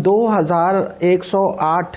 2108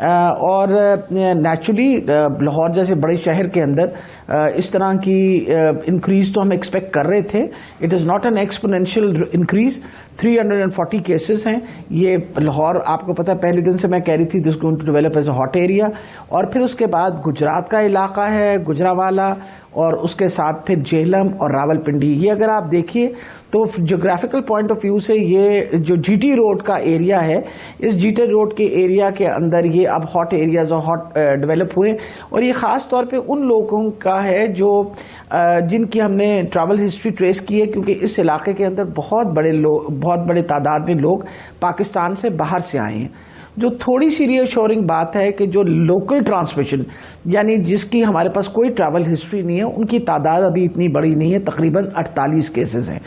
اور نیچرلی لاہور جیسے بڑے شہر کے اندر اس طرح کی انکریز تو ہم ایکسپیکٹ کر رہے تھے. It is not an exponential increase. 340 cases ہیں. یہ لاہور آپ کو پتہ ہے پہلے دن سے میں کہہ رہی تھی this going to develop as a hot area. اور پھر اس کے بعد گجرات کا علاقہ ہے, گجراوالا, اور اس کے ساتھ پھر جہلم اور راول پنڈی. یہ اگر آپ دیکھیے تو جغرافیکل پوائنٹ آف ویو سے یہ جو جی ٹی روڈ کا ایریا ہے, اس جی ٹی روڈ کے ایریا کے اندر یہ اب ہاٹ ایریاز اور ہاٹ ڈیولپ ہوئے. اور یہ خاص طور پہ ان لوگوں کا ہے جو جن کی ہم نے ٹریول ہسٹری ٹریس کی ہے, کیونکہ اس علاقے کے اندر بہت بڑے تعداد میں لوگ پاکستان سے باہر سے آئے ہیں. جو تھوڑی سی ری ایشورنگ بات ہے کہ جو لوکل ٹرانسمیشن یعنی جس کی ہمارے پاس کوئی ٹریول ہسٹری نہیں ہے, ان کی تعداد ابھی اتنی بڑی نہیں ہے. تقریباً 48 کیسز ہیں.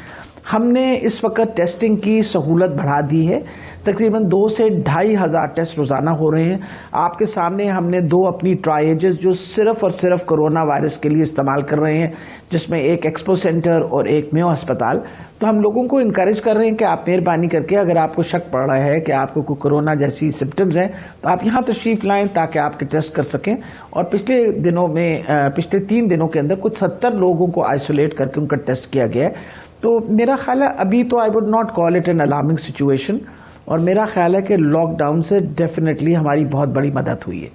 ہم نے اس وقت ٹیسٹنگ کی سہولت بڑھا دی ہے. تقریباً 2 سے 2,500 ٹیسٹ روزانہ ہو رہے ہیں. آپ کے سامنے ہم نے 2 اپنی ٹرائیجز جو صرف اور صرف کرونا وائرس کے لیے استعمال کر رہے ہیں, جس میں ایک ایکسپو سینٹر اور ایک میو ہسپتال. تو ہم لوگوں کو انکریج کر رہے ہیں کہ آپ مہربانی کر کے اگر آپ کو شک پڑ رہا ہے کہ آپ کو کوئی کرونا جیسی سمپٹمز ہیں تو آپ یہاں تشریف لائیں تاکہ آپ کے ٹیسٹ کر سکیں. اور پچھلے 3 دنوں کے اندر کچھ 70 لوگوں کو آئسولیٹ کر کے ان کا ٹیسٹ کیا گیا ہے. تو میرا خیال ہے ابھی تو I would not call it an alarming situation, اور میرا خیال ہے کہ لاک ڈاؤن سے ڈیفینیٹلی ہماری بہت بڑی مدد ہوئی ہے.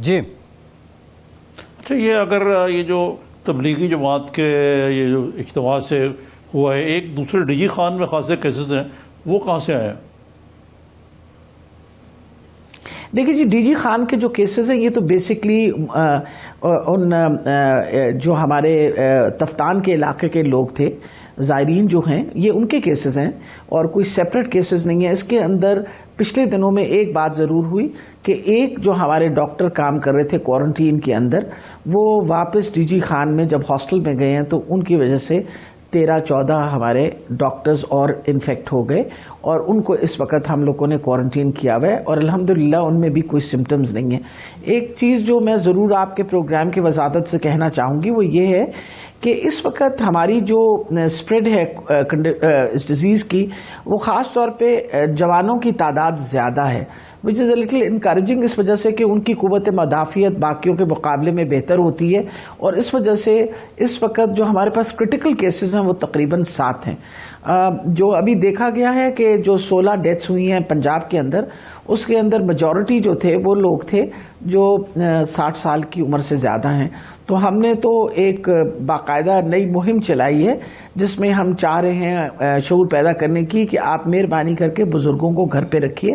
جی اچھا, یہ اگر یہ جو تبلیغی جماعت کے یہ جو اجتماع سے ہوا ہے, ایک دوسرے ڈی جی خان میں خاصے کیسز ہیں, وہ کہاں سے آئے ہیں؟ دیکھیے جی, ڈی جی خان کے جو کیسز ہیں یہ تو بیسکلی ان جو ہمارے تفتان کے علاقے کے لوگ تھے, زائرین جو ہیں, یہ ان کے کیسز ہیں اور کوئی سیپریٹ کیسز نہیں ہیں. اس کے اندر پچھلے دنوں میں ایک بات ضرور ہوئی کہ ایک جو ہمارے ڈاکٹر کام کر رہے تھے کوارنٹین کے اندر, وہ واپس ڈی جی خان میں جب ہاسٹل میں گئے ہیں تو ان کی وجہ سے 13-14 ہمارے ڈاکٹرز اور انفیکٹ ہو گئے, اور ان کو اس وقت ہم لوگوں نے کوارنٹین کیا ہوا ہے, اور الحمدللہ ان میں بھی کوئی سمٹمز نہیں ہیں. ایک چیز جو میں ضرور آپ کے پروگرام کی وضاحت سے کہنا چاہوں گی وہ یہ ہے کہ اس وقت ہماری جو اسپریڈ ہے اس ڈیزیز کی, وہ خاص طور پہ جوانوں کی تعداد زیادہ ہے, وچ از اے لٹل انکریجنگ, اس وجہ سے کہ ان کی قوت مدافعت باقیوں کے مقابلے میں بہتر ہوتی ہے. اور اس وجہ سے اس وقت جو ہمارے پاس کرٹیکل کیسز ہیں وہ تقریباً 7 ہیں. جو ابھی دیکھا گیا ہے کہ جو 16 ڈیتھس ہوئی ہیں پنجاب کے اندر, اس کے اندر میجورٹی جو تھے وہ لوگ تھے جو 60 سال کی عمر سے زیادہ ہیں. تو ہم نے تو ایک باقاعدہ نئی مہم چلائی ہے جس میں ہم چاہ رہے ہیں شعور پیدا کرنے کی کہ آپ مہربانی کر کے بزرگوں کو گھر پہ رکھیے,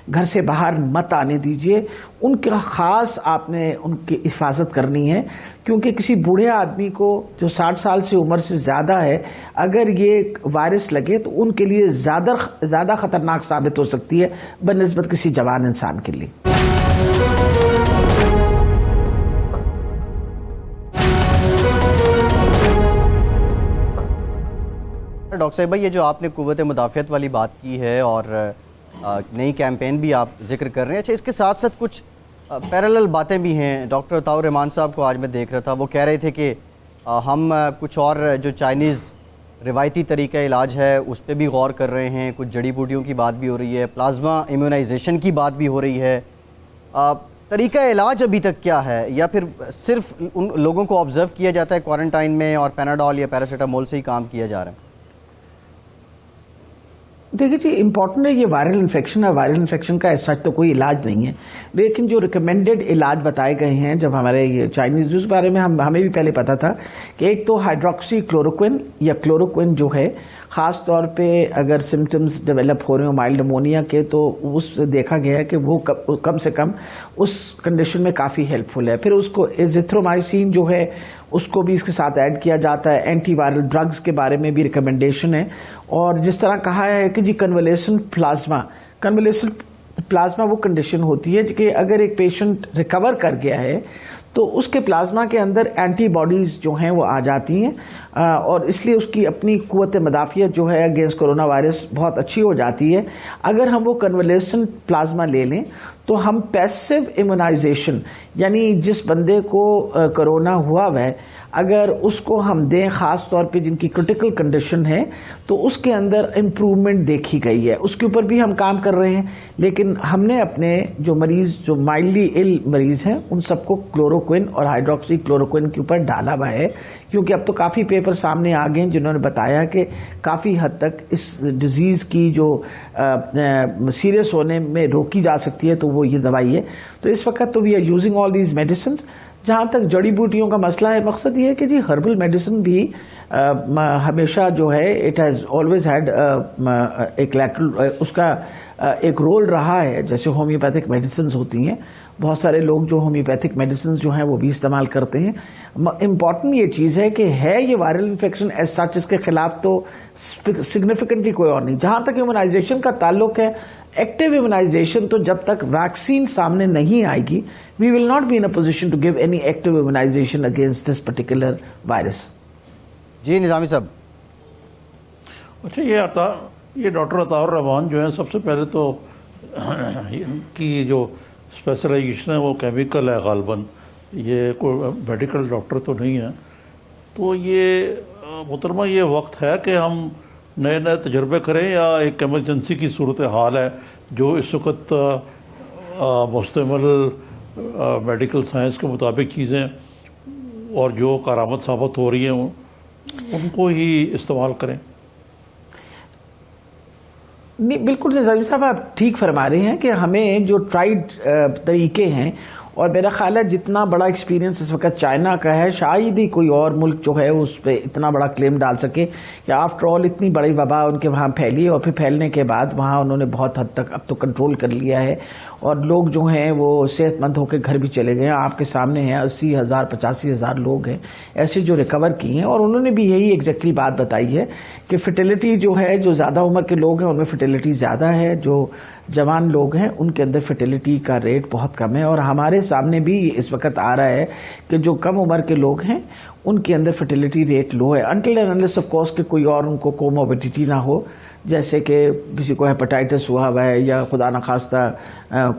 گھر سے باہر مت آنے دیجیے. ان کا خاص آپ نے ان کی حفاظت کرنی ہے, کیونکہ کسی بوڑھے آدمی کو جو 60 سال سے عمر سے زیادہ ہے اگر یہ وائرس لگے تو ان کے لیے زیادہ خطرناک ثابت ہو سکتی ہے بنسبت کسی جوان انسان کے لیے. ڈاکٹر صاحب یہ جو آپ نے قوت مدافعت والی بات کی ہے اور نئی کیمپین بھی آپ ذکر کر رہے ہیں, اچھا اس کے ساتھ ساتھ کچھ پیرالل باتیں بھی ہیں. ڈاکٹر عطاء الرحمان صاحب کو آج میں دیکھ رہا تھا, وہ کہہ رہے تھے کہ ہم کچھ اور جو چائنیز روایتی طریقہ علاج ہے اس پہ بھی غور کر رہے ہیں, کچھ جڑی بوٹیوں کی بات بھی ہو رہی ہے, پلازما ایمیونائزیشن کی بات بھی ہو رہی ہے. طریقہ علاج ابھی تک کیا ہے, یا پھر صرف ان لوگوں کو آبزرو کیا جاتا ہے کوارنٹائن میں اور پیناڈول یا پیراسیٹامول سے ہی کام کیا جا رہا ہے؟ دیکھیے جی, امپورٹنٹ ہے یہ وائرل انفیکشن ہے. وائرل انفیکشن کا ایسا تو کوئی علاج نہیں ہے, لیکن جو ریکمینڈڈ علاج بتائے گئے ہیں جب ہمارے یہ چائنیز اس بارے میں ہمیں بھی پہلے پتا تھا کہ ایک تو ہائیڈروکسی کلوروکوئن یا کلوروکوئن جو ہے, خاص طور پہ اگر سمٹمز ڈیولپ ہو رہے ہوں مائلڈ نمونیا کے تو اس سے دیکھا گیا ہے کہ وہ کم سے کم اس کنڈیشن میں کافی ہیلپ فل ہے. پھر اس کو ایزیتھرومائسین جو ہے اس کو بھی اس کے ساتھ ایڈ کیا جاتا ہے. اینٹی وائرل ڈرگز کے بارے میں بھی ریکمنڈیشن ہے. اور جس طرح کہا ہے کہ جی کنولیسن پلازما وہ کنڈیشن ہوتی ہے کہ اگر ایک پیشنٹ ریکور کر گیا ہے تو اس کے پلازما کے اندر اینٹی باڈیز جو ہیں وہ آ جاتی ہیں, اور اس لیے اس کی اپنی قوت مدافعت جو ہے اگینسٹ کرونا وائرس بہت اچھی ہو جاتی ہے. اگر ہم وہ کنولیسن پلازما لے لیں تو ہم پیسو ایمونائزیشن یعنی جس بندے کو کرونا ہوا ہے اگر اس کو ہم دیں خاص طور پہ جن کی کرٹیکل کنڈیشن ہے تو اس کے اندر امپروومنٹ دیکھی گئی ہے. اس کے اوپر بھی ہم کام کر رہے ہیں, لیکن ہم نے اپنے جو مریض جو مائلڈلی ال مریض ہیں ان سب کو کلوروکوئن اور ہائیڈروکسی کلوروکوئن کے اوپر ڈالا ہوا ہے, کیونکہ اب تو کافی پیپر سامنے آ گئے ہیں جنہوں نے بتایا کہ کافی حد تک اس ڈیزیز کی جو سیریس ہونے میں روکی جا سکتی ہے تو وہ یہ دوائی ہے. تو اس وقت تو we are using all these medicines. جہاں تک جڑی بوٹیوں کا مسئلہ ہے, مقصد یہ ہے کہ جی ہربل میڈیسن بھی ہمیشہ جو ہے اٹ ہیز آلویز ہیڈ ایک لیٹرل اس کا ایک رول رہا ہے. جیسے ہومیوپیتھک میڈیسنز ہوتی ہیں, بہت سارے لوگ جو ہومیوپیتھک میڈیسنز جو ہیں وہ بھی استعمال کرتے ہیں. امپورٹنٹ یہ چیز ہے کہ ہے یہ وائرل انفیکشن ایز سچ, اس کے خلاف تو سگنیفیکنٹلی کوئی اور نہیں. جہاں تک امیونائزیشن کا تعلق ہے, ایکٹیو امیونائزیشن تو جب تک ویکسین سامنے نہیں آئے گی we will not be in a position to give any active immunization against this particular virus. جی نظامی صاحب. اچھا, یہ ڈاکٹر عطاء الرحمان جو ہیں, سب سے پہلے تو ان کی جو اسپیشلائزیشن ہے وہ کیمیکل ہے غالباً, یہ کوئی میڈیکل ڈاکٹر تو نہیں ہے. تو یہ محترمہ یہ وقت ہے کہ ہم نئے نئے تجربے کریں, یا ایک ایمرجنسی کی صورتحال ہے جو اس وقت مستعمل میڈیکل سائنس کے مطابق چیزیں اور جو کارآمد ثابت ہو رہی ہیں ان کو ہی استعمال کریں؟ نہیں, بالکل نظامی صاحب آپ ٹھیک فرما رہے ہیں کہ ہمیں جو ٹرائیڈ طریقے ہیں, اور میرا خیال ہے جتنا بڑا ایکسپیرینس اس وقت چائنا کا ہے شاید ہی کوئی اور ملک جو ہے اس پہ اتنا بڑا کلیم ڈال سکے کہ آفٹر آل اتنی بڑی وبا ان کے وہاں پھیلی, اور پھر پھیلنے کے بعد وہاں انہوں نے بہت حد تک اب تو کنٹرول کر لیا ہے, اور لوگ جو ہیں وہ صحت مند ہو کے گھر بھی چلے گئے ہیں. آپ کے سامنے ہیں 80,000 85,000 لوگ ہیں ایسے جو ریکور کیے ہیں, اور انہوں نے بھی یہی ایگزیکٹلی بات بتائی ہے کہ فرٹیلیٹی جو ہے, جو زیادہ عمر کے لوگ ہیں ان میں فرٹیلیٹی زیادہ ہے, جو جوان لوگ ہیں ان کے اندر فرٹیلیٹی کا ریٹ بہت کم ہے. اور ہمارے سامنے بھی اس وقت آ رہا ہے کہ جو کم عمر کے لوگ ہیں ان کے اندر فرٹیلیٹی ریٹ لو ہے, until and unless of course کہ کوئی اور ان کو کوموربیڈیٹی نہ ہو, جیسے کہ کسی کو ہیپاٹائٹس ہوا ہوا ہے, یا خدا نخواستہ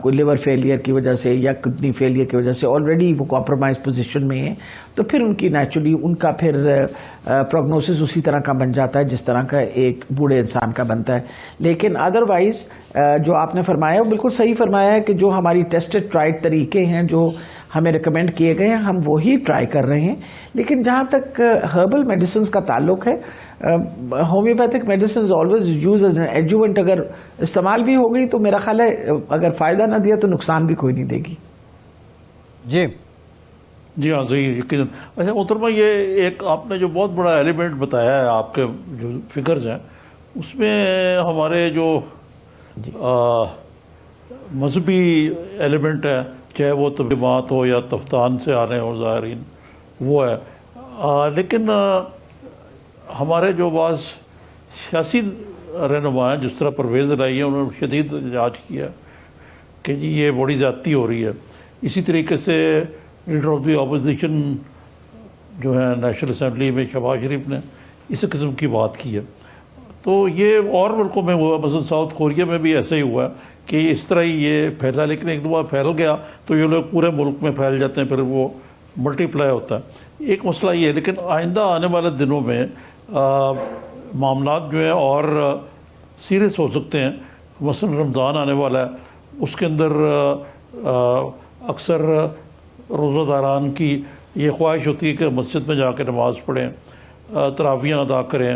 کوئی لیور فیلئر کی وجہ سے یا کڈنی فیلئر کی وجہ سے آلریڈی وہ کمپرومائز پوزیشن میں ہیں, تو پھر ان کی نیچرلی ان کا پھر پروگنوسس اسی طرح کا بن جاتا ہے جس طرح کا ایک بوڑھے انسان کا بنتا ہے. لیکن ادروائز جو آپ نے فرمایا وہ بالکل صحیح فرمایا ہے کہ جو ہماری ٹیسٹڈ ٹرائڈ طریقے ہیں جو ہمیں ریکمینڈ کیے گئے ہیں ہم وہی ٹرائی کر رہے ہیں. لیکن جہاں تک ہربل میڈیسنز کا تعلق ہے, homeopathic medicines always use as an adjuvant, اگر استعمال بھی ہو گئی تو میرا خیال ہے اگر فائدہ نہ دیا تو نقصان بھی کوئی نہیں دے گی. جی ہاں, صحیح, یقیناً. اچھا محترمہ, یہ ایک آپ نے جو بہت بڑا ایلیمنٹ بتایا ہے, آپ کے جو فگرز ہیں اس میں ہمارے جو مذہبی ایلیمنٹ ہے, چاہے وہ تبلیغات ہو یا تفتان سے آ رہے ہوں ظاہرین, وہ ہے. لیکن ہمارے جو بعض سیاسی رہنما ہیں, جس طرح پرویز الہی ہیں, انہوں نے شدید احتجاج کیا کہ جی یہ بڑی زیادتی ہو رہی ہے. اسی طریقے سے لیڈر آف دی اپوزیشن جو ہے نیشنل اسمبلی میں شہباز شریف نے اس قسم کی بات کی ہے. تو یہ اور ملکوں میں ہوا, مثلا ساؤتھ کوریا میں بھی ایسا ہی ہوا کہ اس طرح ہی یہ پھیلا, لیکن ایک دفعہ پھیل گیا تو یہ لوگ پورے ملک میں پھیل جاتے ہیں, پھر وہ ملٹی پلائی ہوتا ہے. ایک مسئلہ یہ ہے. لیکن آئندہ آنے والے دنوں میں معاملات جو ہیں اور سیریس ہو سکتے ہیں. مثلا رمضان آنے والا ہے, اس کے اندر اکثر روزہ داران کی یہ خواہش ہوتی ہے کہ مسجد میں جا کے نماز پڑھیں, تراویحیں ادا کریں.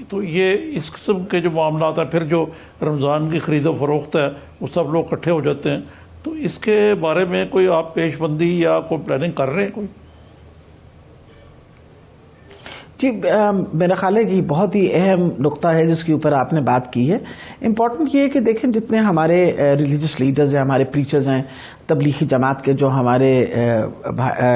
تو یہ اس قسم کے جو معاملات ہیں, پھر جو رمضان کی خرید و فروخت ہے وہ سب لوگ اکٹھے ہو جاتے ہیں. تو اس کے بارے میں کوئی آپ پیش بندی یا کوئی پلاننگ کر رہے ہیں کوئی؟ جی, میرا خیال ہے کہ بہت ہی اہم نقطہ ہے جس کے اوپر آپ نے بات کی ہے. امپورٹنٹ یہ ہے کہ دیکھیں جتنے ہمارے ریلیجس لیڈرز ہیں, ہمارے پریچرز ہیں, تبلیغی جماعت کے جو ہمارے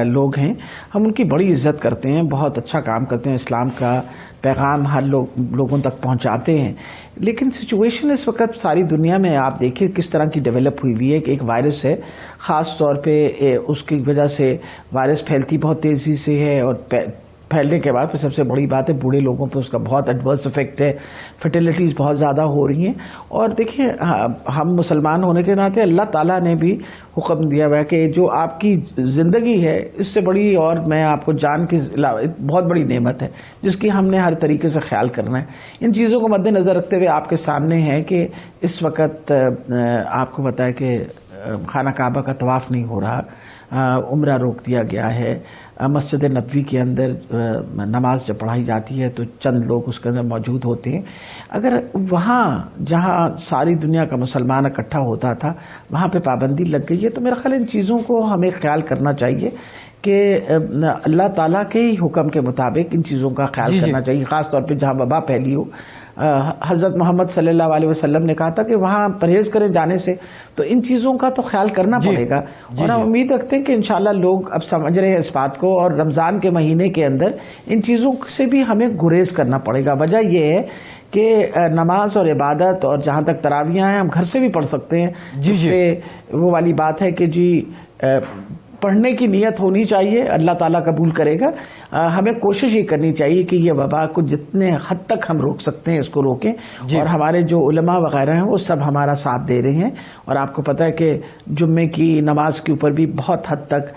لوگ ہیں, ہم ان کی بڑی عزت کرتے ہیں, بہت اچھا کام کرتے ہیں, اسلام کا پیغام ہر لوگوں تک پہنچاتے ہیں. لیکن سچویشن اس وقت ساری دنیا میں آپ دیکھیں کس طرح کی ڈیولپ ہوئی ہوئی ہے کہ ایک وائرس ہے, خاص طور پہ اس کی وجہ سے وائرس پھیلتی بہت تیزی سے ہے, اور پھیلنے کے بعد پھر سب سے بڑی بات ہے بوڑھے لوگوں پہ اس کا بہت ایڈورس افیکٹ ہے، فرٹیلیٹیز بہت زیادہ ہو رہی ہیں. اور دیکھیے ہم مسلمان ہونے کے ناطے اللہ تعالیٰ نے بھی حکم دیا ہوا ہے کہ جو آپ کی زندگی ہے اس سے بڑی، اور میں آپ کو جان کے علاوہ بہت بڑی نعمت ہے جس کی ہم نے ہر طریقے سے خیال کرنا ہے. ان چیزوں کو مد نظر رکھتے ہوئے آپ کے سامنے ہے کہ اس وقت آپ کو پتہ ہے کہ خانہ کعبہ کا طواف نہیں ہو رہا، عمرہ روک دیا گیا ہے. مسجد نبوی کے اندر نماز جب پڑھائی جاتی ہے تو چند لوگ اس کے اندر موجود ہوتے ہیں. اگر وہاں جہاں ساری دنیا کا مسلمان اکٹھا ہوتا تھا وہاں پہ پابندی لگ گئی ہے، تو میرا خیال ان چیزوں کو ہمیں خیال کرنا چاہیے کہ اللہ تعالیٰ کے ہی حکم کے مطابق ان چیزوں کا خیال کرنا چاہیے، خاص طور پہ جہاں وبا پھیلی ہو. حضرت محمد صلی اللہ علیہ وسلم نے کہا تھا کہ وہاں پرہیز کریں جانے سے، تو ان چیزوں کا تو خیال کرنا پڑے گا. اور ہم امید رکھتے ہیں کہ انشاءاللہ لوگ اب سمجھ رہے ہیں اس بات کو، اور رمضان کے مہینے کے اندر ان چیزوں سے بھی ہمیں گریز کرنا پڑے گا. وجہ یہ ہے کہ نماز اور عبادت اور جہاں تک تراویحیں ہیں ہم گھر سے بھی پڑھ سکتے ہیں. اس پہ وہ والی بات ہے کہ پڑھنے کی نیت ہونی چاہیے، اللہ تعالیٰ قبول کرے گا. ہمیں کوشش یہ کرنی چاہیے کہ یہ وبا کو جتنے حد تک ہم روک سکتے ہیں اس کو روکیں. اور ہمارے جو علماء وغیرہ ہیں وہ سب ہمارا ساتھ دے رہے ہیں. اور آپ کو پتہ ہے کہ جمعے کی نماز کے اوپر بھی بہت حد تک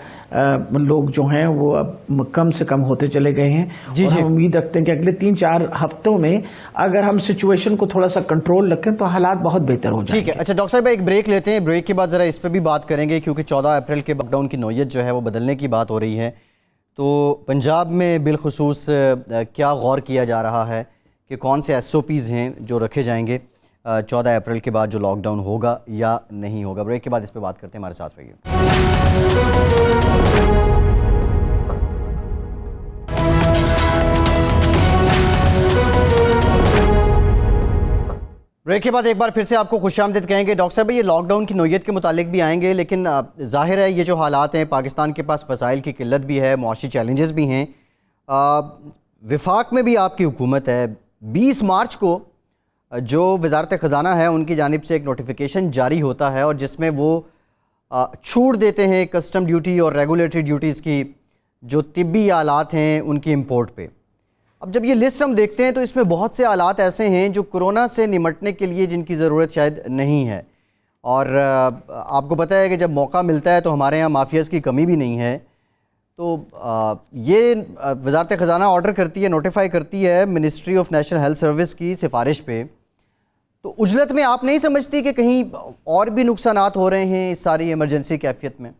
لوگ جو ہیں وہ اب کم سے کم ہوتے چلے گئے ہیں. اور ہم امید رکھتے ہیں کہ اگلے 3-4 ہفتوں میں اگر ہم سچویشن کو تھوڑا سا کنٹرول رکھیں تو حالات بہت بہتر ہو جائیں گے. ٹھیک ہے. اچھا ڈاکٹر صاحب ایک بریک لیتے ہیں، بریک کے بعد ذرا اس پہ بھی بات کریں گے کیونکہ 14 اپریل کے لاک ڈاؤن کی نوعیت جو ہے وہ بدلنے کی بات ہو رہی ہے. تو پنجاب میں بالخصوص کیا غور کیا جا رہا ہے کہ کون سے SOPs ہیں جو رکھے جائیں گے 14 اپریل کے بعد جو لاک ڈاؤن ہوگا یا نہیں ہوگا. بریک کے بعد اس پہ بات کرتے ہیں، ہمارے ساتھ رہیے. بریک کے بعد ایک بار پھر سے آپ کو خوش آمدید کہیں گے. ڈاکٹر صاحب یہ لاک ڈاؤن کی نوعیت کے متعلق بھی آئیں گے، لیکن ظاہر ہے یہ جو حالات ہیں پاکستان کے پاس وسائل کی قلت بھی ہے، معاشی چیلنجز بھی ہیں. وفاق میں بھی آپ کی حکومت ہے. 20 مارچ کو جو وزارت خزانہ ہے ان کی جانب سے ایک نوٹیفیکیشن جاری ہوتا ہے اور جس میں وہ چھوٹ دیتے ہیں کسٹم ڈیوٹی اور ریگولیٹری ڈیوٹیز کی جو طبی آلات ہیں ان کی امپورٹ پہ. اب جب یہ لسٹ ہم دیکھتے ہیں تو اس میں بہت سے آلات ایسے ہیں جو کرونا سے نمٹنے کے لیے جن کی ضرورت شاید نہیں ہے. اور آپ کو پتہ ہے کہ جب موقع ملتا ہے تو ہمارے ہاں مافیاز کی کمی بھی نہیں ہے. تو یہ وزارت خزانہ آرڈر کرتی ہے، نوٹیفائی کرتی ہے ministry of national health service کی سفارش پہ. تو عجلت میں آپ نہیں سمجھتی کہ کہیں اور بھی نقصانات ہو رہے ہیں اس ساری ایمرجنسی کیفیت میں؟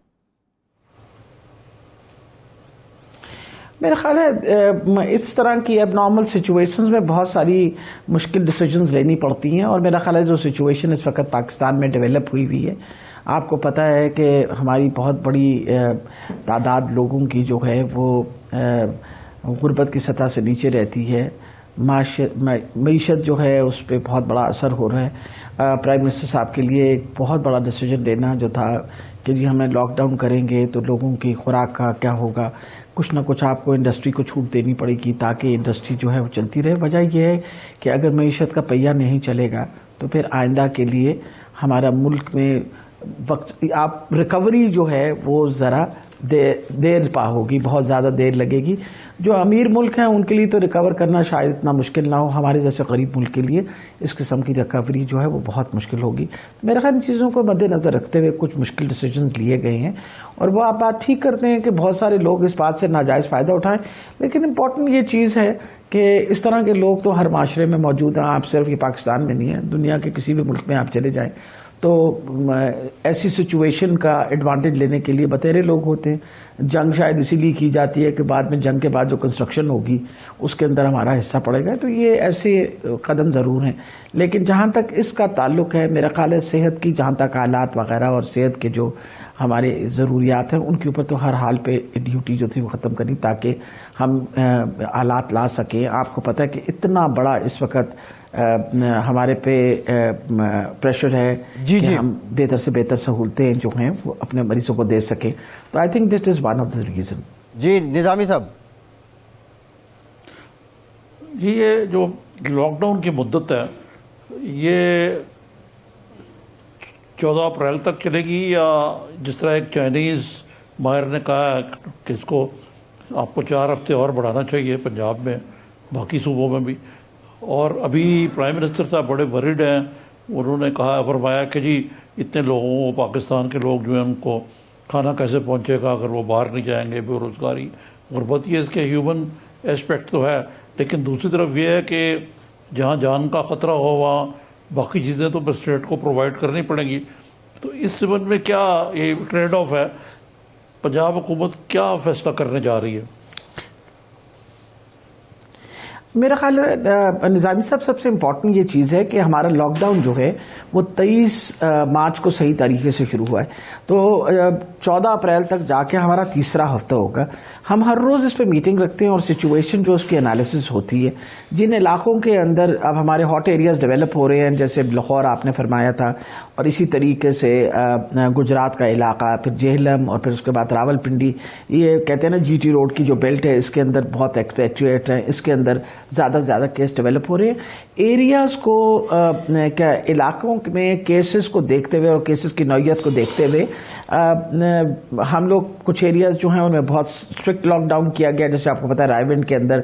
میرا خیال ہے اس طرح کی اب نارمل سچویشنز میں بہت ساری مشکل ڈیسیجنز لینی پڑتی ہیں. اور میرا خیال ہے جو سچویشن اس وقت پاکستان میں ڈیولپ ہوئی ہے، آپ کو پتہ ہے کہ ہماری بہت بڑی تعداد لوگوں کی جو ہے وہ غربت کی سطح سے نیچے رہتی ہے. معیشت جو ہے اس پہ بہت بڑا اثر ہو رہا ہے. پرائم منسٹر صاحب کے لیے ایک بہت بڑا ڈیسیجن لینا جو تھا کہ ہمیں لاک ڈاؤن کریں گے تو لوگوں کی خوراک کا کیا ہوگا، کچھ نہ کچھ آپ کو انڈسٹری کو چھوٹ دینی پڑے گی تاکہ انڈسٹری جو ہے وہ چلتی رہے. وجہ یہ ہے کہ اگر معیشت کا پہیہ نہیں چلے گا تو پھر آئندہ کے لیے ہمارا ملک میں وقت آپ ریکوری جو ہے وہ ذرا دیر پا ہوگی، بہت زیادہ دیر لگے گی. جو امیر ملک ہیں ان کے لیے تو ریکور کرنا شاید اتنا مشکل نہ ہو، ہمارے جیسے غریب ملک کے لیے اس قسم کی ریکوری جو ہے وہ بہت مشکل ہوگی. میرے خیال ان چیزوں کو مد نظر رکھتے ہوئے کچھ مشکل ڈیسیجنز لیے گئے ہیں. اور وہ آپ بات ٹھیک کرتے ہیں کہ بہت سارے لوگ اس بات سے ناجائز فائدہ اٹھائیں، لیکن امپورٹنٹ یہ چیز ہے کہ اس طرح کے لوگ تو ہر معاشرے میں موجود ہیں. آپ صرف یہ پاکستان میں نہیں ہیں، دنیا کے کسی بھی ملک میں آپ چلے جائیں تو ایسی سچویشن کا ایڈوانٹیج لینے کے لیے بتیرے لوگ ہوتے ہیں. جنگ شاید اسی لیے کی جاتی ہے کہ بعد میں جنگ کے بعد جو کنسٹرکشن ہوگی اس کے اندر ہمارا حصہ پڑے گا. تو یہ ایسے قدم ضرور ہیں، لیکن جہاں تک اس کا تعلق ہے میرا خیال ہے صحت کی جہاں تک حالات وغیرہ اور صحت کے جو ہمارے ضروریات ہیں ان کے اوپر تو ہر حال پہ ڈیوٹی جو تھی وہ ختم کرنی تاکہ ہم آلات لا سکیں. آپ کو پتہ ہے کہ اتنا بڑا اس وقت ہمارے پہ پریشر ہے کہ ہم بہتر سے بہتر سہولتیں جو ہیں وہ اپنے مریضوں کو دے سکیں. تو I think this is one of the reason. جی نظامی صاحب. جی یہ جو لاک ڈاؤن کی مدت ہے یہ 14 اپریل تک چلے گی، یا جس طرح ایک چائنیز ماہر نے کہا کہ اس کو آپ کو 4 ہفتے اور بڑھانا چاہیے پنجاب میں، باقی صوبوں میں بھی. اور ابھی پرائم منسٹر صاحب بڑے ورڈ ہیں. انہوں نے فرمایا کہ جی اتنے لوگوں کو، پاکستان کے لوگ جو ہیں ان کو کھانا کیسے پہنچے گا اگر وہ باہر نہیں جائیں گے، بے روزگاری، غربت. یہ اس کے ہیومن اسپیکٹ تو ہے، لیکن دوسری طرف یہ ہے کہ جہاں جان کا خطرہ ہو وہاں باقی چیزیں تو اسٹیٹ کو پرووائڈ کرنی پڑیں گی. تو اس سبب میں کیا یہ ٹریڈ آف ہے، پنجاب حکومت کیا فیصلہ کرنے جا رہی ہے؟ میرا خیال ہے نظامی صاحب سب سے امپورٹنٹ یہ چیز ہے کہ ہمارا لاک ڈاؤن جو ہے وہ 23 مارچ کو صحیح طریقے سے شروع ہوا ہے، تو 14 اپریل تک جا کے ہمارا تیسرا ہفتہ ہوگا. ہم ہر روز اس پہ میٹنگ رکھتے ہیں اور سچویشن جو اس کی انالیسس ہوتی ہے، جن علاقوں کے اندر اب ہمارے ہاٹ ایریاز ڈیولپ ہو رہے ہیں جیسے لاہور آپ نے فرمایا تھا، اور اسی طریقے سے گجرات کا علاقہ، پھر جہلم، اور پھر اس کے بعد راول پنڈی. یہ کہتے ہیں نا جی ٹی روڈ کی جو بیلٹ ہے، اس کے اندر بہت ایکسپیکچویٹ ہے، اس کے اندر زیادہ سے زیادہ کیس ڈیولپ ہو رہے ہیں. ایریاز کو علاقوں میں کیسز کو دیکھتے ہوئے اور کیسز کی نوعیت کو دیکھتے ہوئے ہم لوگ کچھ ایریاز جو ہیں ان میں بہت اسٹرکٹ لاک ڈاؤن کیا گیا. جیسے آپ کو پتا ہے رائیونڈ کے اندر،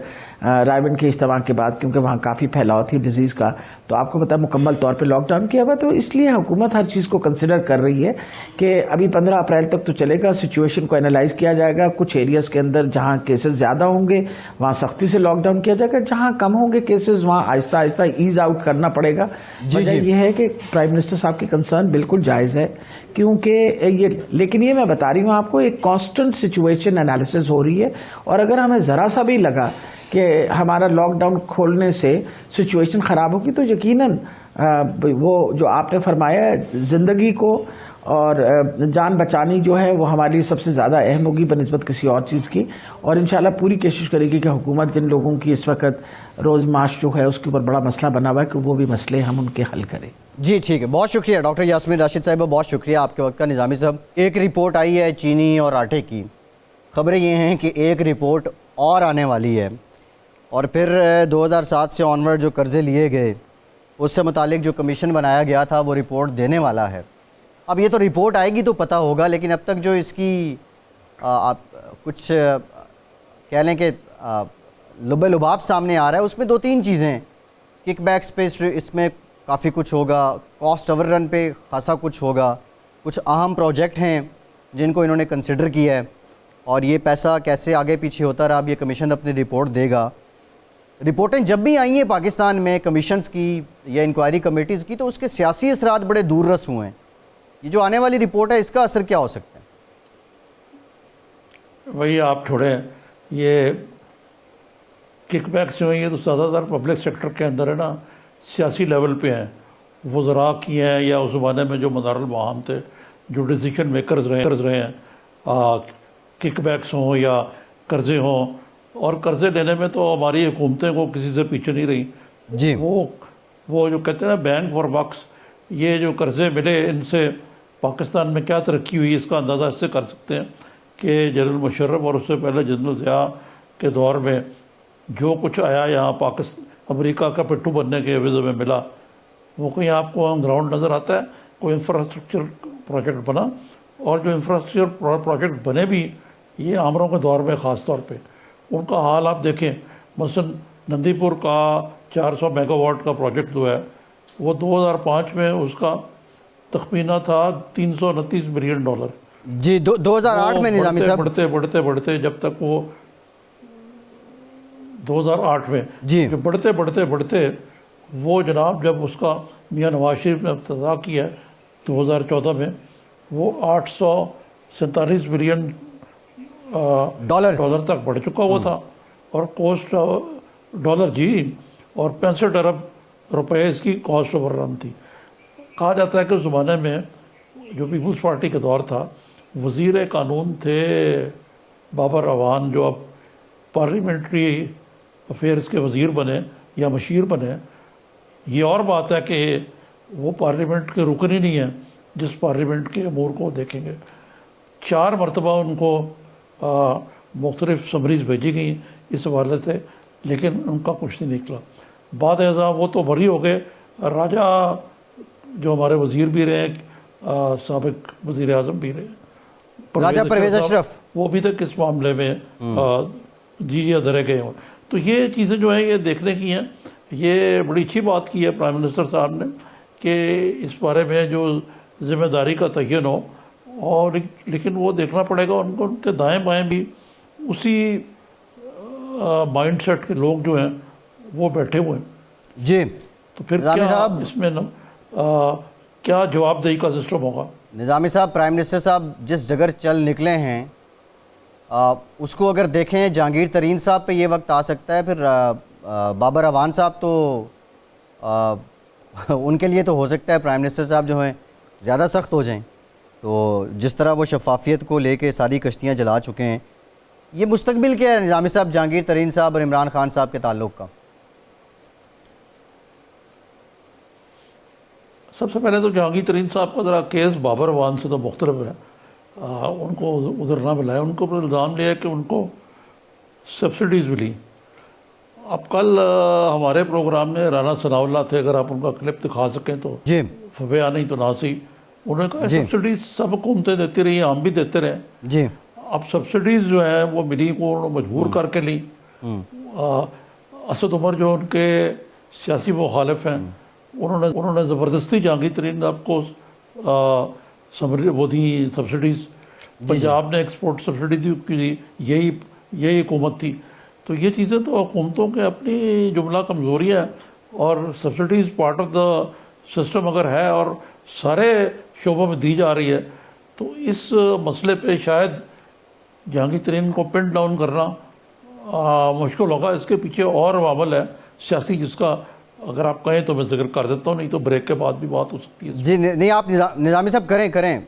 رائیونڈ کے اجتماع کے بعد، کیونکہ وہاں کافی پھیلاؤ تھی ڈیزیز کا، تو آپ کو پتا ہے مکمل طور پہ لاک ڈاؤن کیا ہوا. تو اس لیے حکومت ہر چیز کو کنسیڈر کر رہی ہے کہ ابھی 15 اپریل تک تو چلے گا، سچویشن کو انالائز کیا جائے گا. کچھ ایریاز کے اندر جہاں کیسز زیادہ ہوں گے وہاں سختی سے لاک ڈاؤن کیا جائے گا، جہاں کم ہوں گے کیسز وہاں آہستہ آہستہ ایز آؤٹ کرنا پڑے گا. وجہ یہ ہے کہ پرائم منسٹر صاحب کی کنسرن بالکل جائز ہے، کیونکہ لیکن یہ میں بتا رہی ہوں آپ کو ایک کانسٹنٹ سچویشن انالیسس ہو رہی ہے. اور اگر ہمیں ذرا سا بھی لگا کہ ہمارا لاک ڈاؤن کھولنے سے سچویشن خراب ہوگی تو یقیناً وہ جو آپ نے فرمایا ہے زندگی کو اور جان بچانی جو ہے وہ ہمارے لیے سب سے زیادہ اہم ہوگی بنسبت کسی اور چیز کی. اور انشاءاللہ پوری کوشش کرے گی کہ حکومت جن لوگوں کی اس وقت روز معاش جو ہے اس کے اوپر بڑا مسئلہ بنا ہوا ہے کہ وہ بھی مسئلے ہم ان کے حل کریں. جی ٹھیک ہے، بہت شکریہ ڈاکٹر یاسمین راشد صاحبہ، بہت شکریہ آپ کے وقت کا. نظامی صاحب، ایک رپورٹ آئی ہے چینی اور آٹے کی، خبریں یہ ہیں کہ ایک رپورٹ اور آنے والی ہے، اور پھر 2007 سے آنورڈ جو قرضے لیے گئے اس سے متعلق جو کمیشن بنایا گیا تھا وہ رپورٹ دینے والا ہے. اب یہ تو رپورٹ آئے گی تو پتہ ہوگا، لیکن اب تک جو اس کی کچھ کہہ لیں کہ لب لباب سامنے آ رہا ہے، اس میں 2-3 چیزیں، کک بیکس پہ اس میں کافی کچھ ہوگا، کاسٹ اوور رن پہ خاصا کچھ ہوگا، کچھ اہم پروجیکٹ ہیں جن کو انہوں نے کنسیڈر کیا ہے، اور یہ پیسہ کیسے آگے پیچھے ہوتا رہا اب یہ کمیشن اپنی رپورٹ دے گا. رپورٹیں جب بھی آئی ہیں پاکستان میں کمیشنز کی یا انکوائری کمیٹیز کی، تو اس کے سیاسی اثرات بڑے دور رس ہوئے ہیں. یہ جو آنے والی رپورٹ ہے اس کا اثر کیا ہو سکتا ہے؟ وہی آپ چھوڑیں، یہ کک بیکس جو ہیں یہ تو زیادہ تر پبلک سیکٹر کے اندر ہے نا، سیاسی لیول پہ ہیں. وزراء کی ہیں یا اس زمانے میں جو مدار المعام تھے، جو ڈیسیشن میکرز رہے ہیں، کک بیکس ہوں یا قرضے ہوں. اور قرضے لینے میں تو ہماری حکومتیں کو کسی سے پیچھے نہیں رہی. جی، وہ جو کہتے ہیں نا بینک فار بکس، یہ جو قرضے ملے ان سے پاکستان میں کیا ترقی ہوئی اس کا اندازہ اس سے کر سکتے ہیں کہ جنرل مشرف اور اس سے پہلے جنرل ضیاء کے دور میں جو کچھ آیا یہاں امریکہ کا پٹھو بننے کے عوض میں ملا، وہ کہیں آپ کو آن گراؤنڈ نظر آتا ہے؟ کوئی انفراسٹرکچر پروجیکٹ بنا، اور جو انفراسٹرکچر پروجیکٹ بنے بھی یہ عامروں کے دور میں خاص طور پہ ان کا حال آپ دیکھیں. مثلا نندی پور کا 400 میگا واٹ کا پروجیکٹ جو ہے وہ 2005 میں اس کا تخمینہ تھا $329 ملین. جی 2008 میں نظامی صاحب بڑھتے جب تک وہ 2008 میں جی بڑھتے وہ جناب جب اس کا میاں نواز شریف نے افتتاح کیا 2014 میں، وہ 847 ملین ڈالر تک بڑھ چکا ہوا تھا. اور کوسٹ ڈالر جی، اور 65 ارب روپے اس کی کاسٹ اوور رن تھی. کہا جاتا ہے کہ اس زمانے میں جو پیپلز پارٹی کا دور تھا، وزیر قانون تھے بابر اعوان، جو اب پارلیمنٹری افیئرز کے وزیر بنے یا مشیر بنے. یہ اور بات ہے کہ وہ پارلیمنٹ کے رکن ہی نہیں ہیں جس پارلیمنٹ کے امور کو دیکھیں گے. 4 مرتبہ ان کو مختلف سمریز بھیجی گئیں اس حوالے سے، لیکن ان کا کچھ نہیں نکلا. بعد ازاں وہ تو بری ہو گئے. راجہ جو ہمارے وزیر بھی رہے، سابق وزیر اعظم بھی رہے، راجہ پرویز اشرف وہ ابھی تک اس معاملے میں دیجیے دھرے گئے ہوں. تو یہ چیزیں جو ہیں یہ دیکھنے کی ہیں. یہ بڑی اچھی بات کی ہے پرائم منسٹر صاحب نے کہ اس بارے میں جو ذمہ داری کا تعین ہو, اور لیکن وہ دیکھنا پڑے گا ان کو, ان کے دائیں بائیں بھی اسی مائنڈ سیٹ کے لوگ جو ہیں وہ بیٹھے ہوئے ہیں. جی تو پھر نظامی کیا صاحب, اس میں کیا جواب دہی کا سسٹم ہوگا؟ نظامی صاحب, پرائم منسٹر صاحب جس ڈگر چل نکلے ہیں اس کو اگر دیکھیں جہانگیر ترین صاحب پہ یہ وقت آ سکتا ہے, پھر بابر اعوان صاحب تو ان کے لیے تو ہو سکتا ہے پرائم منسٹر صاحب جو ہیں زیادہ سخت ہو جائیں. تو جس طرح وہ شفافیت کو لے کے ساری کشتیاں جلا چکے ہیں, یہ مستقبل کیا ہے نظامی صاحب جہانگیر ترین صاحب اور عمران خان صاحب کے تعلق کا؟ سب سے پہلے تو جہانگیر ترین صاحب کا ذرا کیس بابر اعوان سے تو مختلف ہے. ان کو ادھر نہ بلایا, ان کو پر الزام لیا کہ ان کو سبسڈیز ملی. اب کل ہمارے پروگرام میں رانا ثناء اللہ تھے, اگر آپ ان کا کلپ دکھا سکیں تو. جی فبیا نہیں تو ناسی. انہوں نے کہا سبسڈیز سب حکومتیں دیتی رہی, ہم بھی دیتے رہے. جی اب سبسڈیز جو ہیں وہ ملی کو انہوں نے مجبور کر کے لی. اسد عمر جو ان کے سیاسی مخالف ہیں, انہوں نے زبردستی جہانگیر ترین صاحب کو وہ دی سبسڈیز. پنجاب نے ایکسپورٹ سبسڈی دی, یہی حکومت تھی. تو یہ چیزیں تو حکومتوں کے اپنی جملہ کمزوری ہے, اور subsidies part of the system اگر ہے اور سارے شعبوں میں دی جا رہی ہے, تو اس مسئلے پہ شاید جہانگیر ترین کو پن ڈاؤن کرنا مشکل ہوگا. اس کے پیچھے اور عوامل ہے سیاسی, جس کا اگر آپ کہیں تو میں ذکر کر دیتا ہوں, نہیں تو بریک کے بعد بھی بات ہو سکتی ہے. جی نہیں, آپ نظامی صاحب کریں.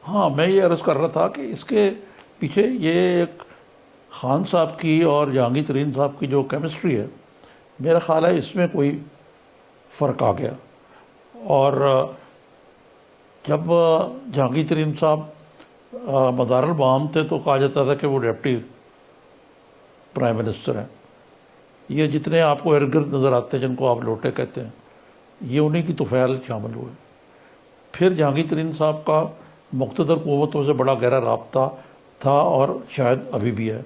ہاں, میں یہ عرض کر رہا تھا کہ اس کے پیچھے یہ ایک خان صاحب کی اور جہانگیر ترین صاحب کی جو کیمسٹری ہے, میرا خیال ہے اس میں کوئی فرق آ گیا. اور جب جہانگیر ترین صاحب مدار المعام تھے تو کہا جاتا تھا کہ وہ ڈپٹی پرائم منسٹر ہیں. یہ جتنے آپ کو ارد گرد نظر آتے ہیں جن کو آپ لوٹے کہتے ہیں, یہ انہی کی طفیل شامل ہوئے. پھر جہانگیر ترین صاحب کا مقتدر قوتوں سے بڑا گہرا رابطہ تھا, اور شاید ابھی بھی ہے.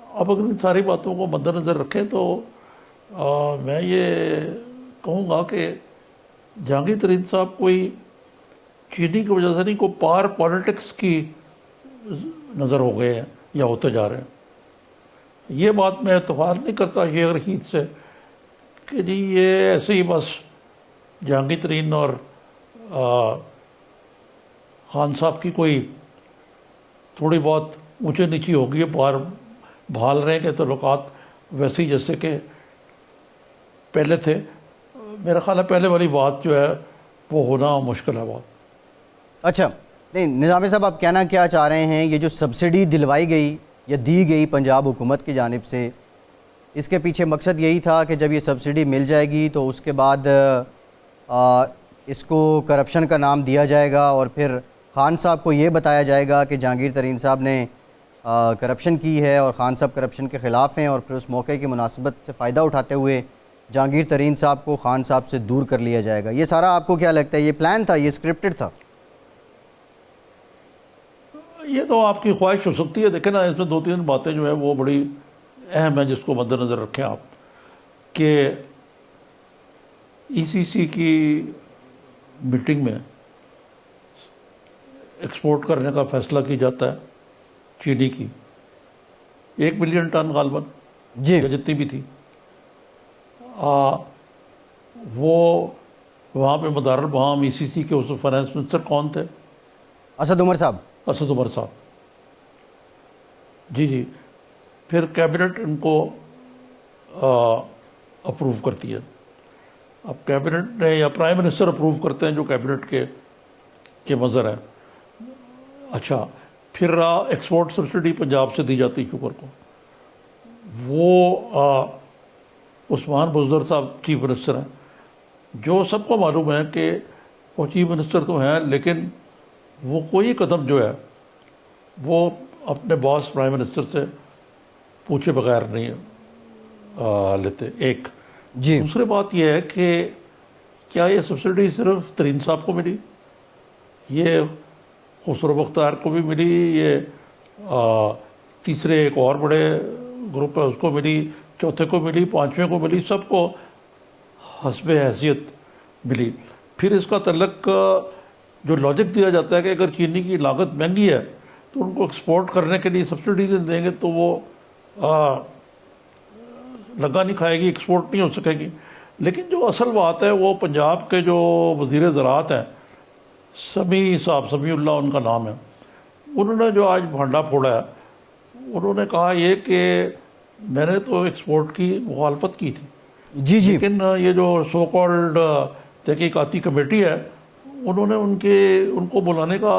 اب اگر ان ساری باتوں کو مد نظر رکھیں تو میں یہ کہوں گا کہ جہانگیر ترین صاحب کوئی چینی کی وجہ سے نہیں, کوئی پار پالیٹکس کی نظر ہو گئے ہیں یا ہوتے جا رہے ہیں. یہ بات میں اتفاق نہیں کرتا شیخ رشید سے کہ جی یہ ایسے ہی بس جہانگیر ترین اور خان صاحب کی کوئی تھوڑی بہت اونچے نیچی ہوگی, بار بھال رہے ہیں کہ تعلقات ویسے ہی جیسے کہ پہلے تھے. میرا خیال ہے پہلے والی بات جو ہے وہ ہونا مشکل ہے بہت. اچھا نہیں نظامی صاحب, آپ کہنا کیا چاہ رہے ہیں, یہ جو سبسڈی دلوائی گئی یا دی گئی پنجاب حکومت کی جانب سے, اس کے پیچھے مقصد یہی تھا کہ جب یہ سبسڈی مل جائے گی تو اس کے بعد اس کو کرپشن کا نام دیا جائے گا, اور پھر خان صاحب کو یہ بتایا جائے گا کہ جہانگیر ترین صاحب نے کرپشن کی ہے اور خان صاحب کرپشن کے خلاف ہیں, اور پھر اس موقع کی مناسبت سے فائدہ اٹھاتے ہوئے جہانگیر ترین صاحب کو خان صاحب سے دور کر لیا جائے گا. یہ سارا آپ کو کیا لگتا ہے, یہ پلان تھا, یہ اسکرپٹڈ تھا؟ یہ تو آپ کی خواہش ہو سکتی ہے. دیکھیں نا, اس میں 2-3 باتیں جو ہیں وہ بڑی اہم ہیں جس کو مد نظر رکھیں آپ, کہ ای سی سی کی میٹنگ میں ایکسپورٹ کرنے کا فیصلہ کی جاتا ہے چینی کی 1 ملین ٹن غالباً, جی یا جتنی بھی تھی. وہ وہاں پہ مدار المعام ای سی سی کے اس فائنانس منسٹر کون تھے؟ اسد عمر صاحب. اسد عمر صاحب, جی. پھر کیبنٹ ان کو اپروو کرتی ہے. اب کیبنٹ نے یا پرائم منسٹر اپروو کرتے ہیں جو کیبنٹ کے مظہر ہے. اچھا, پھر ایکسپورٹ سبسڈی پنجاب سے دی جاتی شوگر کو. وہ عثمان بزدر صاحب چیف منسٹر ہیں, جو سب کو معلوم ہے کہ وہ چیف منسٹر تو ہیں, لیکن وہ کوئی قدم جو ہے وہ اپنے باس پرائم منسٹر سے پوچھے بغیر نہیں لیتے. ایک جی دوسری بات یہ ہے کہ کیا یہ سبسڈی صرف ترین صاحب کو ملی؟ یہ خسرو بختیار کو بھی ملی، یہ تیسرے ایک اور بڑے گروپ ہے اس کو ملی، چوتھے کو ملی، پانچویں کو ملی، سب کو حسب حیثیت ملی۔ پھر اس کا تعلق جو لاجک دیا جاتا ہے کہ اگر چینی کی لاگت مہنگی ہے تو ان کو ایکسپورٹ کرنے کے لیے سبسڈیز دیں گے تو وہ لگا نہیں کھائے گی، ایکسپورٹ نہیں ہو سکے گی۔ لیکن جو اصل بات ہے وہ پنجاب کے جو وزیر زراعت ہیں، سمیع صاحب، سمیع اللہ ان کا نام ہے، انہوں نے جو آج بھانڈا پھوڑا ہے، انہوں نے کہا یہ کہ میں نے تو ایکسپورٹ کی مخالفت کی تھی، جی جی، لیکن یہ جو سو کالڈ تحقیقاتی کمیٹی ہے انہوں نے ان کو بلانے کا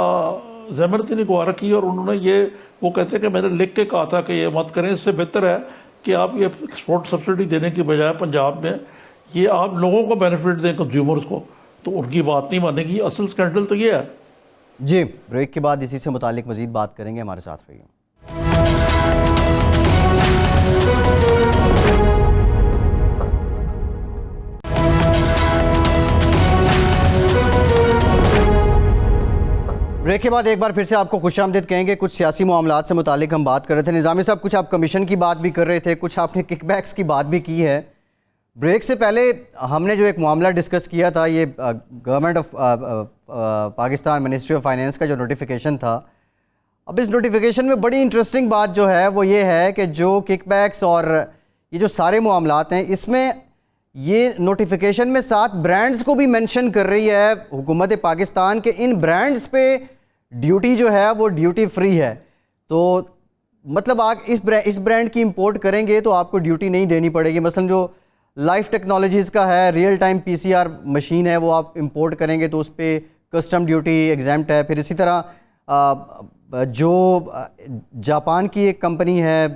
زحمت ہی نہیں گوارا کی، اور انہوں نے وہ کہتے ہیں کہ میں نے لکھ کے کہا تھا کہ یہ مت کریں، اس سے بہتر ہے کہ آپ یہ ایکسپورٹ سبسڈی دینے کی بجائے پنجاب میں یہ آپ لوگوں کو بینیفٹ دیں، کنزیومرز کو، تو ان کی بات نہیں مانے گی۔ اصل سکینڈل تو یہ ہے۔ جی بریک کے بعد اسی سے متعلق مزید بات کریں گے، ہمارے ساتھ رہیے۔ بریک کے بعد ایک بار پھر سے آپ کو خوش آمدید کہیں گے۔ کچھ سیاسی معاملات سے متعلق ہم بات کر رہے تھے، نظامی صاحب کچھ آپ کمیشن کی بات بھی کر رہے تھے، کچھ آپ نے کک بیکس کی بات بھی کی ہے۔ بریک سے پہلے ہم نے جو ایک معاملہ ڈسکس کیا تھا، یہ government of Pakistan ministry of finance کا جو نوٹیفیکیشن تھا، اب اس نوٹیفیکیشن میں بڑی انٹرسٹنگ بات جو ہے وہ یہ ہے کہ جو کک بیکس اور یہ جو سارے معاملات ہیں، اس میں یہ نوٹیفیکیشن میں 7 برانڈز کو بھی مینشن کر رہی ہے حکومت پاکستان کہ ان برانڈز پہ ڈیوٹی جو ہے وہ ڈیوٹی فری ہے۔ تو مطلب آپ اس برانڈ کی امپورٹ کریں گے تو آپ کو ڈیوٹی نہیں دینی پڑے گی۔ مثلا جو لائف ٹیکنالوجیز کا ہے، ریئل ٹائم PCR مشین ہے، وہ آپ امپورٹ کریں گے تو اس پہ کسٹم ڈیوٹی ایگزیمپٹ ہے۔ پھر اسی طرح جو جاپان کی ایک کمپنی ہے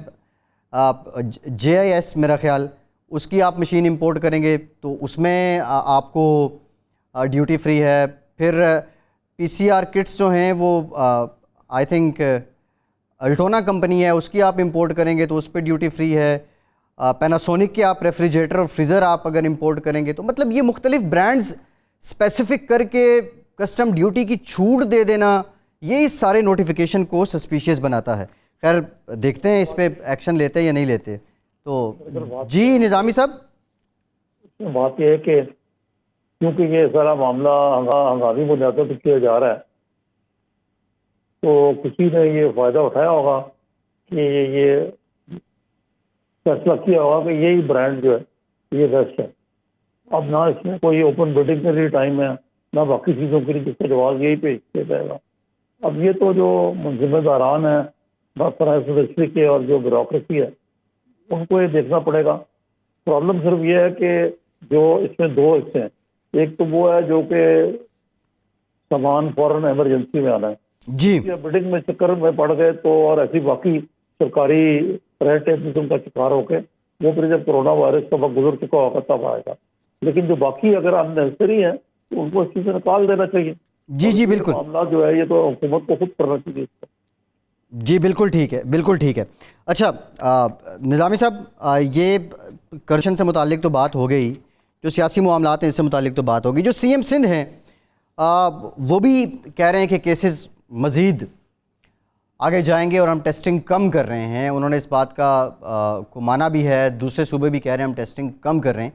JIS میرا خیال، اس کی آپ مشین امپورٹ کریں گے تو اس میں آپ کو ڈیوٹی فری ہے۔ پھر PCR کٹس جو ہیں وہ آئی تھنک الٹونا کمپنی ہے، اس کی آپ امپورٹ کریں گے تو اس پہ ڈیوٹی فری ہے۔ پیناسونک کے آپ ریفریجریٹر اور فریزر آپ اگر امپورٹ کریں گے تو مطلب یہ مختلف برانڈز اسپیسیفک کر کے کسٹم ڈیوٹی کی چھوٹ دے دینا، یہ اس سارے نوٹیفیکیشن کو سسپیشیس بناتا ہے۔ خیر دیکھتے ہیں اس پہ ایکشن لیتے یا نہیں لیتے۔ تو جی نظامی صاحب، بات یہ ہے کہ کیونکہ یہ سارا معاملہ ہنگامی بنیادوں پہ کیا جا رہا ہے تو کسی نے یہ فائدہ اٹھایا ہوگا کہ یہ فیصلہ کیا ہوگا کہ یہی برانڈ جو ہے یہ بیسٹ ہے۔ اب نہ اس میں کوئی اوپن بڈنگ کے لیے ٹائم ہے، نہ باقی چیزوں کے لیے، جس کا جواز یہی پیش کیا جائے گا۔ اب یہ تو جو ذمہ داران ہیں فائنانس منسٹری کے اور جو بیوروکریسی ہے ان کو یہ دیکھنا پڑے گا۔ پرابلم صرف یہ ہے کہ جو اس میں 2 حصے ہیں، ایک تو وہ ہے جو کہ سامان فوراً ایمرجنسی میں آنا ہے، جی بڈنگ میں چکر میں پڑ گئے تو، اور ایسی باقی سرکاری ریٹیزم کا شکار ہو کے وہ پھر جب کرونا وائرس کا وقت گزر چکا ہوگا تب آئے گا۔ لیکن جو باقی اگر ان نیسسری ہیں تو ان کو اس چیز سے نکال دینا چاہیے۔ جی جی بالکل، معاملہ جو ہے یہ تو حکومت کو خود کرنا چاہیے۔ جی بالکل ٹھیک ہے، بالکل ٹھیک ہے۔ اچھا نظامی صاحب، یہ کرپشن سے متعلق تو بات ہو گئی، جو سیاسی معاملات ہیں اس سے متعلق تو بات ہوگی۔ جو CM سندھ ہیں وہ بھی کہہ رہے ہیں کہ کیسز مزید آگے جائیں گے اور ہم ٹیسٹنگ کم کر رہے ہیں۔ انہوں نے اس بات کو مانا بھی ہے، دوسرے صوبے بھی کہہ رہے ہیں ہم ٹیسٹنگ کم کر رہے ہیں۔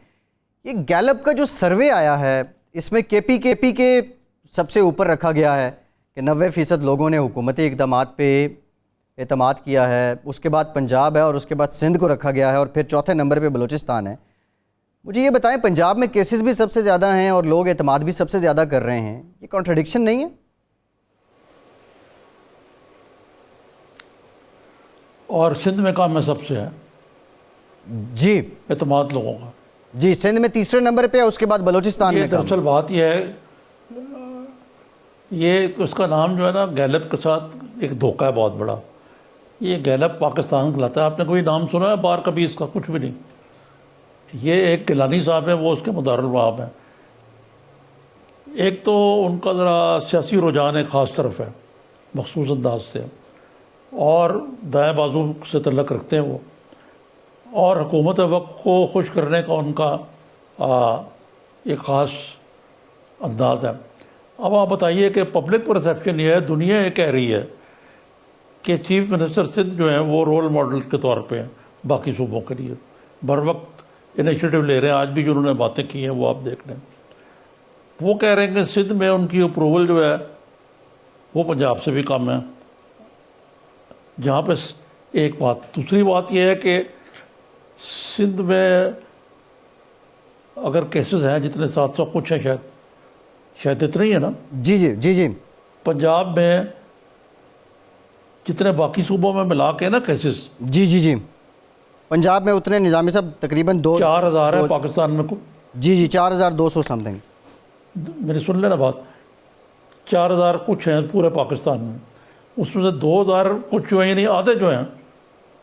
یہ گیلپ کا جو سروے آیا ہے اس میں KP کے سب سے اوپر رکھا گیا ہے کہ 90% لوگوں نے حکومتی اقدامات پہ اعتماد کیا ہے، اس کے بعد پنجاب ہے اور اس کے بعد سندھ کو رکھا گیا ہے، اور پھر چوتھے نمبر پہ بلوچستان ہے۔ مجھے یہ بتائیں، پنجاب میں کیسز بھی سب سے زیادہ ہیں اور لوگ اعتماد بھی سب سے زیادہ کر رہے ہیں، یہ کانٹرڈکشن نہیں ہے؟ اور سندھ میں کام میں سب سے ہے جی اعتماد لوگوں کا۔ جی سندھ میں تیسرے نمبر پہ ہے، اس کے بعد بلوچستان میں کام۔ دراصل بات یہ ہے، یہ اس کا نام جو ہے نا گیلپ کے ساتھ ایک دھوکہ ہے بہت بڑا۔ یہ گیلپ پاکستان کھلاتا ہے۔ آپ نے کوئی نام سنا ہے بار کبھی اس کا؟ کچھ بھی نہیں۔ یہ ایک گیلانی صاحب ہیں، وہ اس کے مدارالمعاب ہیں۔ ایک تو ان کا ذرا سیاسی رجحان ایک خاص طرف ہے، مخصوص انداز سے، اور دائیں بازو سے تعلق رکھتے ہیں وہ، اور حکومت وقت کو خوش کرنے کا ان کا ایک خاص انداز ہے۔ اب آپ بتائیے کہ پبلک پرسیپشن یہ ہے، دنیا یہ کہہ رہی ہے کہ چیف منسٹر سندھ جو ہیں وہ رول ماڈل کے طور پہ ہیں باقی صوبوں کے لیے، بر وقت انیشیٹو لے رہے ہیں. آج بھی جو انہوں نے باتیں کی ہیں وہ آپ دیکھ لیں. وہ کہہ رہے ہیں کہ سندھ میں ان کی اپروول جو ہے وہ پنجاب سے بھی کم ہے. جہاں پہ ایک بات. دوسری بات یہ ہے کہ سندھ میں اگر کیسز ہیں جتنے 700 کچھ ہیں شاید اتنے ہی ہے نا. جی جی جی جی. پنجاب میں جتنے باقی صوبوں میں ملا کے نا کیسز جی جی جی. پنجاب میں اتنے نظامی صاحب تقریباً 4,000 ہے پاکستان میں. جی جی 4,200 سم تھنگ. میری سن لینا بات. 4,000 کچھ ہیں پورے پاکستان میں. اس میں سے 2,000 کچھ جو ہیں یعنی آدھے جو ہیں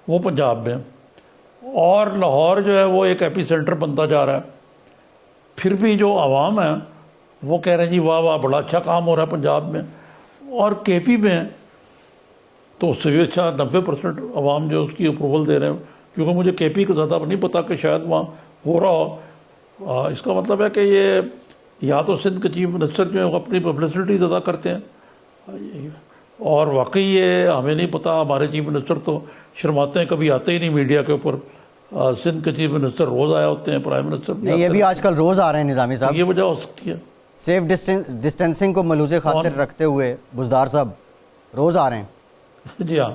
وہ پنجاب میں. اور لاہور جو ہے وہ ایک ایپی سینٹر بنتا جا رہا ہے. پھر بھی جو عوام ہے وہ کہہ رہے ہیں جی واہ واہ بڑا اچھا کام ہو رہا ہے پنجاب میں. اور کے پی میں تو اس سے بھی اچھا 90% عوام جو اس کی اپروول دے رہے ہیں. کیونکہ مجھے کے پی کا زیادہ نہیں پتا کہ شاید وہاں ہو رہا ہو. اس کا مطلب ہے کہ یہ یا تو سندھ کے چیف منسٹر جو ہیں وہ اپنی پبلسٹی زیادہ کرتے ہیں، اور واقعی یہ ہمیں نہیں پتا. ہمارے چیف منسٹر تو شرماتے ہیں، کبھی آتے ہی نہیں میڈیا کے اوپر. سندھ کے چیف منسٹر روز آیا ہوتے ہیں، پرائم منسٹر بھی نہیں، یہ بھی آج کل روز آ رہے ہیں نظامی صاحب. یہ وجہ ہو سکتی ہے. سیف ڈسٹینسنگ کو ملوز خاطر رکھتے ہوئے بزدار صاحب روز آ رہے ہیں. جی ہاں.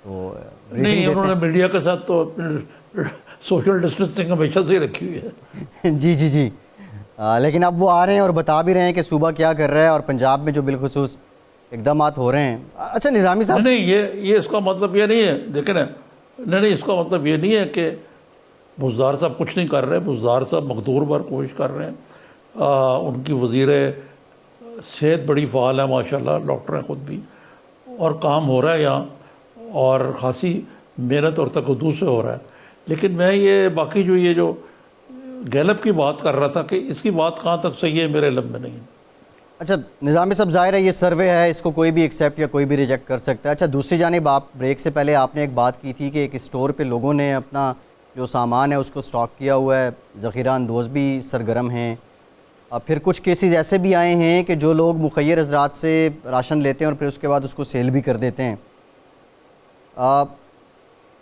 تو نہیں، انہوں نے میڈیا کے ساتھ تو سوشل ڈسٹینسنگ ہمیشہ سے ہی رکھی ہوئی ہے. جی جی جی. لیکن اب وہ آ رہے ہیں اور بتا بھی رہے ہیں کہ صوبہ کیا کر رہا ہے، اور پنجاب میں جو بالخصوص اقدامات ہو رہے ہیں. اچھا نظامی صاحب. نہیں، یہ اس کا مطلب یہ نہیں ہے. دیکھیں نا، نہیں اس کا مطلب یہ نہیں ہے کہ بزدار صاحب کچھ نہیں کر رہے. بزدار صاحب مقدور بھر کوشش کر رہے ہیں. ان کی وزیر صحت بڑی فعال ہے ماشاءاللہ، ڈاکٹر ہیں خود بھی، اور کام ہو رہا ہے یہاں، اور خاصی محنت اور تقدس سے ہو رہا ہے. لیکن میں یہ باقی یہ جو گیلپ کی بات کر رہا تھا کہ اس کی بات کہاں تک صحیح ہے میرے علم میں نہیں. اچھا نظامی صاحب، ظاہر ہے یہ سروے ہے، اس کو کوئی بھی ایکسیپٹ یا کوئی بھی ریجیکٹ کر سکتا ہے. اچھا دوسری جانب آپ بریک سے پہلے آپ نے ایک بات کی تھی کہ ایک اسٹور پہ لوگوں نے اپنا جو سامان ہے اس کو سٹاک کیا ہوا ہے، ذخیرہ اندوز بھی سرگرم ہیں. پھر کچھ کیسز ایسے بھی آئے ہیں کہ جو لوگ مخیر حضرات سے راشن لیتے ہیں اور پھر اس کے بعد اس کو سیل بھی کر دیتے ہیں.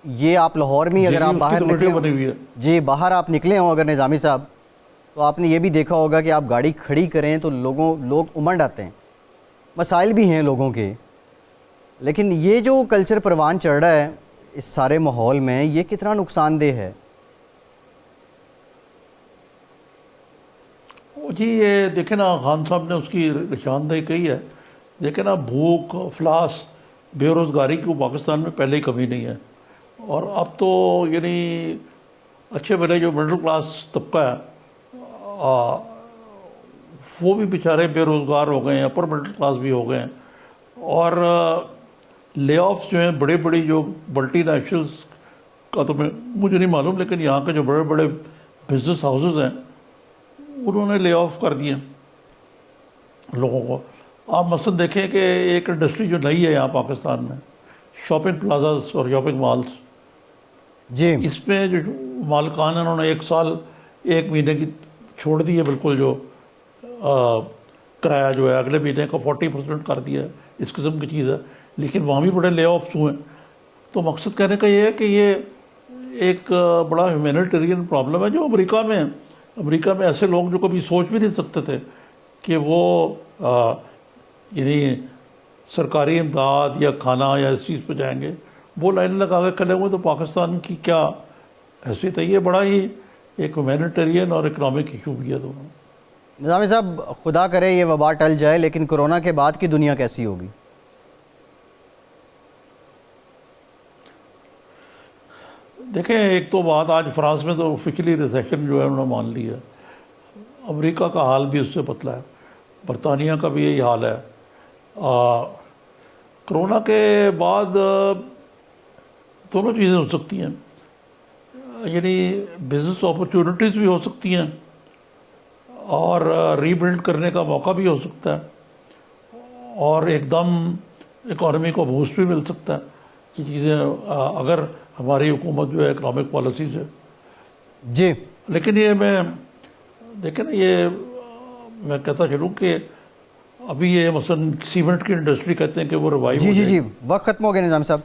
یہ آپ لاہور میں اگر آپ باہر نکلے جی باہر آپ نکلے ہوں اگر نظامی صاحب، تو آپ نے یہ بھی دیکھا ہوگا کہ آپ گاڑی کھڑی کریں تو لوگ امنڈ آتے ہیں. مسائل بھی ہیں لوگوں کے، لیکن یہ جو کلچر پروان چڑھ رہا ہے اس سارے ماحول میں، یہ کتنا نقصان دہ ہے؟ جی یہ دیکھیں نا، خان صاحب نے اس کی نشاندہی کہی ہے. دیکھیں نا، بھوک، افلاس، بے روزگاری کی پاکستان میں پہلے ہی کمی نہیں ہے. اور اب تو یعنی اچھے بھلے جو مڈل کلاس طبقہ ہے وہ بھی بیچارے بے روزگار ہو گئے ہیں، اپر مڈل کلاس بھی ہو گئے ہیں. اور لے آفس جو ہیں بڑے بڑی جو ملٹی نیشنلز کا تو مجھے نہیں معلوم، لیکن یہاں کے جو بڑے بڑے بزنس ہاؤسز ہیں انہوں نے لے آف کر دیے لوگوں کو. آپ مثلاً دیکھیں کہ ایک انڈسٹری جو نئی ہے یہاں پاکستان میں، شاپنگ پلازاز اور شاپنگ مالز. جی اس میں جو مالکان ہیں انہوں نے 1 سال 1 مہینے کی چھوڑ دی ہے بالکل، جو کرایہ جو ہے اگلے مہینے کا 40% کر دیا ہے. اس قسم کی چیز ہے. لیکن وہاں بھی بڑے لے آفس ہوئے ہیں. تو مقصد کہنے کا یہ ہے کہ یہ ایک بڑا ہیومینیٹیرین پرابلم ہے جو امریکہ میں ہے. امریکہ میں ایسے لوگ جو کبھی سوچ بھی نہیں سکتے تھے کہ وہ یعنی سرکاری امداد یا کھانا یا اس چیز پہ جائیں گے، وہ لائن لگا کے کھڑے ہوئے. تو پاکستان کی کیا حیثیت ہے؟ یہ بڑا ہی ایک ہیومینیٹیرین اور اکنامک ایشو بھی ہے دونوں. نظامی صاحب خدا کرے یہ وبا ٹل جائے، لیکن کرونا کے بعد کی دنیا کیسی ہوگی؟ دیکھیں، ایک تو بات، آج فرانس میں تو آفیشلی ریسیشن جو ہے انہوں نے مان لی ہے. امریکہ کا حال بھی اس سے پتلا ہے، برطانیہ کا بھی یہی حال ہے. کرونا کے بعد دونوں چیزیں ہو سکتی ہیں، یعنی بزنس اپرچونٹیز بھی ہو سکتی ہیں اور ری بلڈ کرنے کا موقع بھی ہو سکتا ہے، اور ایک دم اکانومی کو بوسٹ بھی مل سکتا ہے. یہ چیزیں اگر ہماری حکومت جو ہے اکنامک پالیسی سے. جی لیکن یہ میں دیکھیں نا، یہ میں کہتا چلوں کہ ابھی یہ مثلا سیمنٹ کی انڈسٹری کہتے ہیں کہ وہ ریوائیو جی جی جی وقت ختم ہو گیا نظامی صاحب.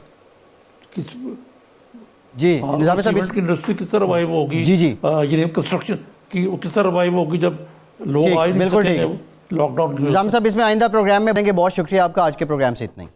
جی نظامی صاحب سیمنٹ کی انڈسٹری کس طرح ریوائیو ہوگی؟ جی جی یعنی کنسٹرکشن کی کس طرح ریوائیو ہوگی جب لوگ آئے نہیں بالکل سکیں ٹھیک. لاک ڈاؤن کی وجہ سے؟ نظامی صاحب اس میں آئندہ پروگرام میں دیں گے. بہت شکریہ آپ کا. آج کے پروگرام سے اتنا ہی.